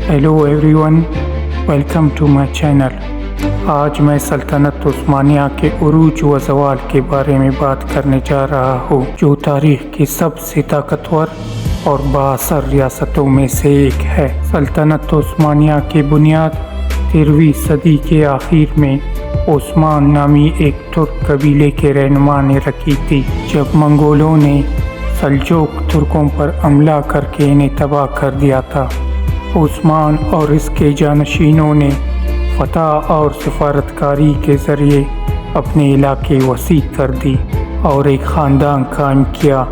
Hello everyone, welcome to my channel. आज मैं सल्तनत उस्मानिया के उरूज व ज़वाल के बारे में बात करने जा रहा हूँ, जो तारीख़ की सबसे ताकतवर और बाअसर रियासतों में से एक है। सल्तनत उस्मानिया की बुनियाद 13वीं सदी के आखिर में उस्मान नामी एक तुर्क कबीले के रहनुमा ने रखी थी। जब मंगोलों ने सल्जूक तुर्कों पर हमला करके इन्हें तबाह कर दिया था, उस्मान और इसके जानशीनों ने फतह और सफारतकारी के ज़रिए अपने इलाके वसी कर दी और एक ख़ानदान कायम किया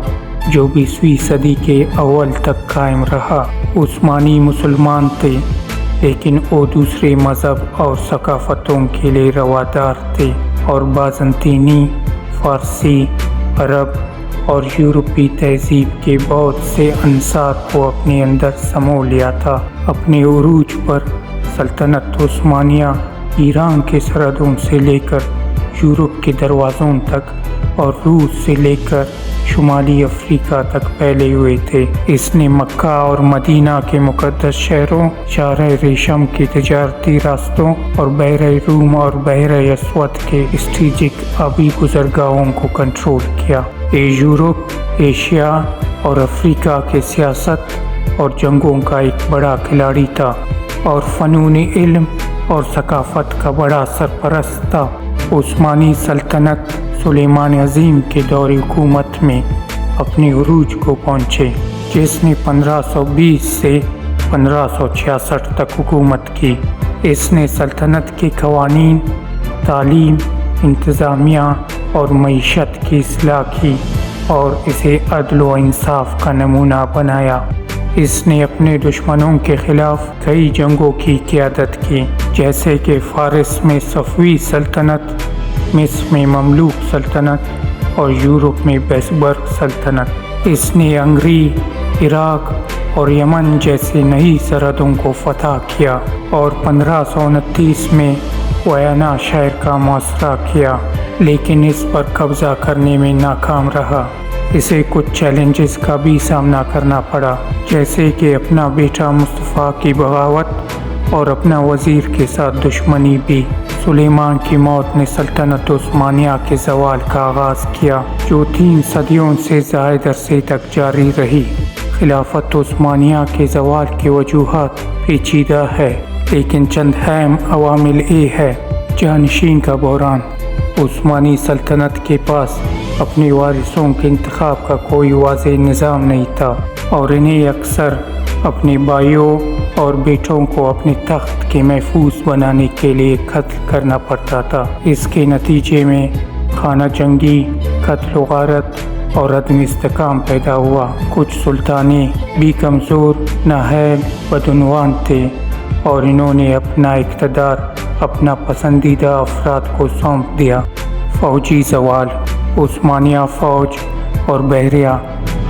जो 20वीं सदी के अव्वल तक कायम रहा। उस्मानी मुसलमान थे, लेकिन वो दूसरे मज़हब और सकाफ़तों के लिए रवादार थे और बाज़ंतीनी, फ़ारसी, अरब और यूरोपी तहज़ीब के बहुत से अंसार को अपने अंदर समो लिया था। अपने उरूज पर सल्तनत उस्मानिया ईरान के सरहदों से लेकर यूरोप के दरवाज़ों तक और रूस से लेकर शुमाली अफ्रीका तक फैले हुए थे। इसने मक्का और मदीना के मुक़द्दस शहरों, शार रेशम के तजारती रास्तों और बहर रूम और बहर अस्वद के स्ट्रेटेजिक आबी गुज़रगाहों को कंट्रोल किया। ये यूरोप, एशिया और अफ्रीका के सियासत और जंगों का एक बड़ा खिलाड़ी था और फ़नून इल्म और सकाफ़त का बड़ा सरपरस्त था। उस्मानी सल्तनत सुलेमान अज़ीम के दौर हुकूमत में अपने उरूज को पहुँचे, जिसने 1520 से 1566 तक हुकूमत की। इसने सल्तनत के क़वानीन, तालीम, इंतज़ामिया और मईशत की इस्लाह की और इसे अदल व इंसाफ का नमूना बनाया। इसने अपने दुश्मनों के ख़िलाफ़ कई जंगों की क़ियादत की, जैसे कि फ़ारिस में सफ़वी सल्तनत, मिस्र में ममलूक सल्तनत और यूरोप में बैसबर्ग सल्तनत। इसने अंग्री, इराक़ और यमन जैसे नई सरहदों को फ़तह किया और 1529 में वयाना शहर का मुआसरा किया, लेकिन इस पर कब्ज़ा करने में नाकाम रहा। इसे कुछ चैलेंजेस का भी सामना करना पड़ा, जैसे कि अपना बेटा मुस्तफ़ा की बगावत और अपना वज़ीर के साथ दुश्मनी भी। सुलेमान की मौत ने सल्तनत उस्मानिया के ज़वाल का आगाज़ किया, जो 3 सदियों से ज़ायद अरसे तक जारी रही। खिलाफत उस्मानिया के ज़वाल की वजूहात पेचीदा है, लेकिन चंद अहम अवामिल ये है। जानशीन का बहरान। उस्मानी सल्तनत के पास अपने वारिसों के इंतखाब का कोई वाज़ेह निज़ाम नहीं था और इन्हें अक्सर अपने भाइयों और बेटों को अपने तख्त के महफूज बनाने के लिए कत्ल करना पड़ता था। इसके नतीजे में खाना जंगी, कत्ल व गारत और अदम इस्तेकाम पैदा हुआ। कुछ सुल्ताने भी कमज़ोर, नाअहल, बदउनवान थे और इन्होंने अपना इक़्तिदार अपना पसंदीदा अफराद को सौंप दिया। फ़ौजी ज़वाल। उस्मानिया फ़ौज और बहरिया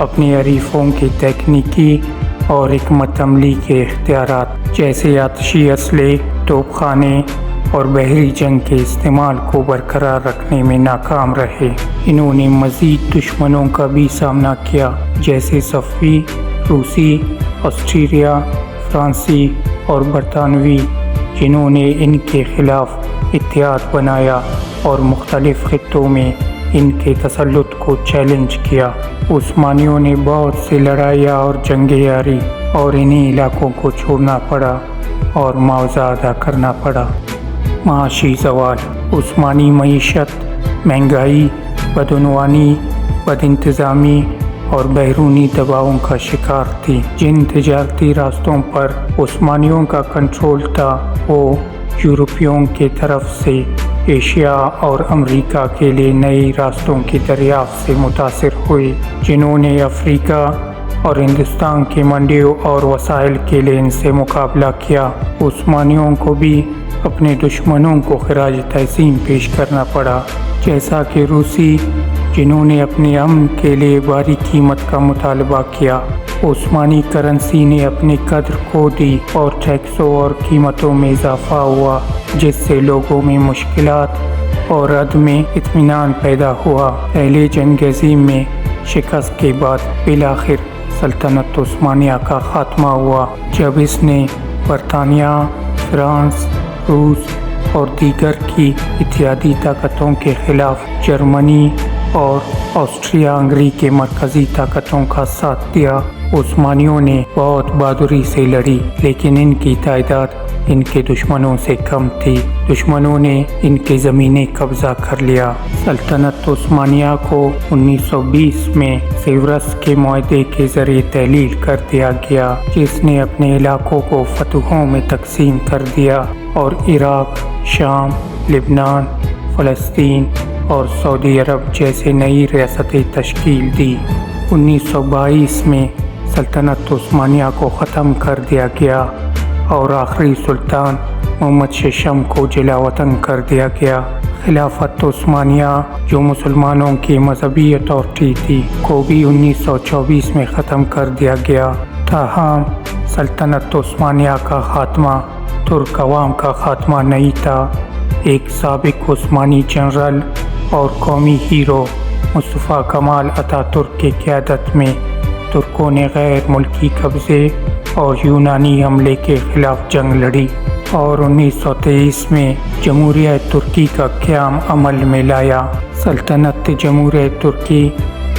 अपने हरीफों के तकनीकी और हिकमत अमली के इख्तियारात, जैसे आतशी असले, तोपखाने और बहरी जंग के इस्तेमाल को बरकरार रखने में नाकाम रहे। इन्होंने मज़ीद दुश्मनों का भी सामना किया, जैसे सफ़वी, रूसी, ऑस्ट्रेलिया, फ्रांसी और बरतानवी, जिन्होंने इनके ख़िलाफ़ इत्तेहाद बनाया और मुख्तलिफ़ ख़ित्तों में इनके तसल्लुत को चैलेंज किया। उस्मानियों ने बहुत सी लड़ाइयाँ और जंगें हारी और इन्हीं इलाकों को छोड़ना पड़ा और मुआवज़ा अदा करना पड़ा। माशी ज़वाल। उस्मानी मईशत महंगाई, बदउनवानी, बदइंतज़ामी और बैरूनी दबावों का शिकार थी। जिन तजारती रास्तों पर उस्मानियों का कंट्रोल था, वो यूरोपियों के तरफ से एशिया और अमेरिका के लिए नए रास्तों की दरियाफ्त से मुतासिर हुए, जिन्होंने अफ्रीका और हिंदुस्तान की मंडियों और वसाइल के लिए इनसे मुकाबला किया। उस्मानियों को भी अपने दुश्मनों को खराज तहसीन पेश करना पड़ा, जैसा कि रूसी, जिन्होंने अपने अमन के लिए भारी कीमत का मुतालबा किया। उस्मानी करेंसी ने अपनी कद्र खो दी और टैक्सों और कीमतों में इजाफा हुआ, जिससे लोगों में मुश्किलात और अदम इत्मीनान पैदा हुआ। पहले जंग अज़ीम में शिकस्त के बाद बिलाखिर सल्तनत उस्मानिया का ख़ात्मा हुआ, जब इसने برطانیہ، فرانس، روس اور دیگر کی اتحادی طاقتوں کے خلاف جرمنی اور آسٹریا ہنگری کے مرکزی طاقتوں کا ساتھ دیا۔ عثمانیوں نے بہت بہادری سے لڑی، لیکن ان کی تعداد ان کے دشمنوں سے کم تھی۔ دشمنوں نے ان کے زمینیں قبضہ کر لیا۔ سلطنت عثمانیہ کو 1920 میں سیورس کے معاہدے کے ذریعے تحلیل کر دیا گیا، جس نے اپنے علاقوں کو فتوحوں میں تقسیم کر دیا اور عراق، شام، لبنان، فلسطین اور سعودی عرب جیسے نئی ریاستیں تشکیل دی۔ 1922 میں سلطنت عثمانیہ کو ختم کر دیا گیا اور آخری سلطان محمد ششم کو جلا وطن کر دیا گیا۔ خلافت عثمانیہ، جو مسلمانوں کی مذہبی اتھارٹی تھی، کو بھی 1924 میں ختم کر دیا گیا۔ تاہم سلطنت عثمانیہ کا خاتمہ ترک عوام کا خاتمہ نہیں تھا۔ ایک سابق عثمانی جنرل اور قومی ہیرو مصطفیٰ کمال اتا ترک کی قیادت میں ترکوں نے غیر ملکی قبضے اور یونانی حملے کے خلاف جنگ لڑی اور 1923 میں جمہوریہ ترکی کا قیام عمل میں لایا۔ سلطنت جمہوریہ ترکی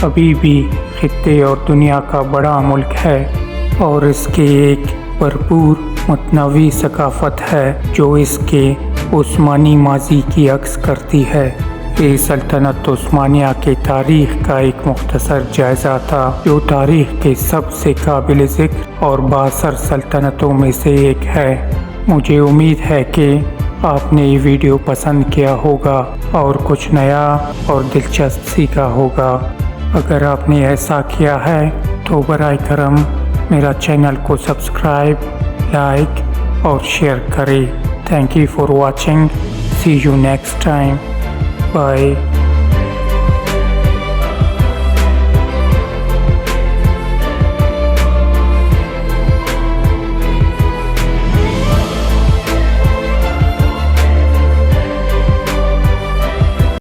ابھی بھی خطے اور دنیا کا بڑا ملک ہے اور اس کے ایک بھرپور متنوع ثقافت ہے جو اس کے عثمانی ماضی کی عکس کرتی ہے۔ یہ سلطنت عثمانیہ کے تاریخ کا ایک مختصر جائزہ تھا، جو تاریخ کے سب سے قابل ذکر اور بااثر سلطنتوں میں سے ایک ہے۔ مجھے امید ہے کہ آپ نے یہ ویڈیو پسند کیا ہوگا اور کچھ نیا اور دلچسپ سیکھا ہوگا۔ اگر آپ نے ایسا کیا ہے تو برائے کرم میرا چینل کو سبسکرائب، لائک اور شیئر کریں۔ Thank you for watching. See you next time. Bye.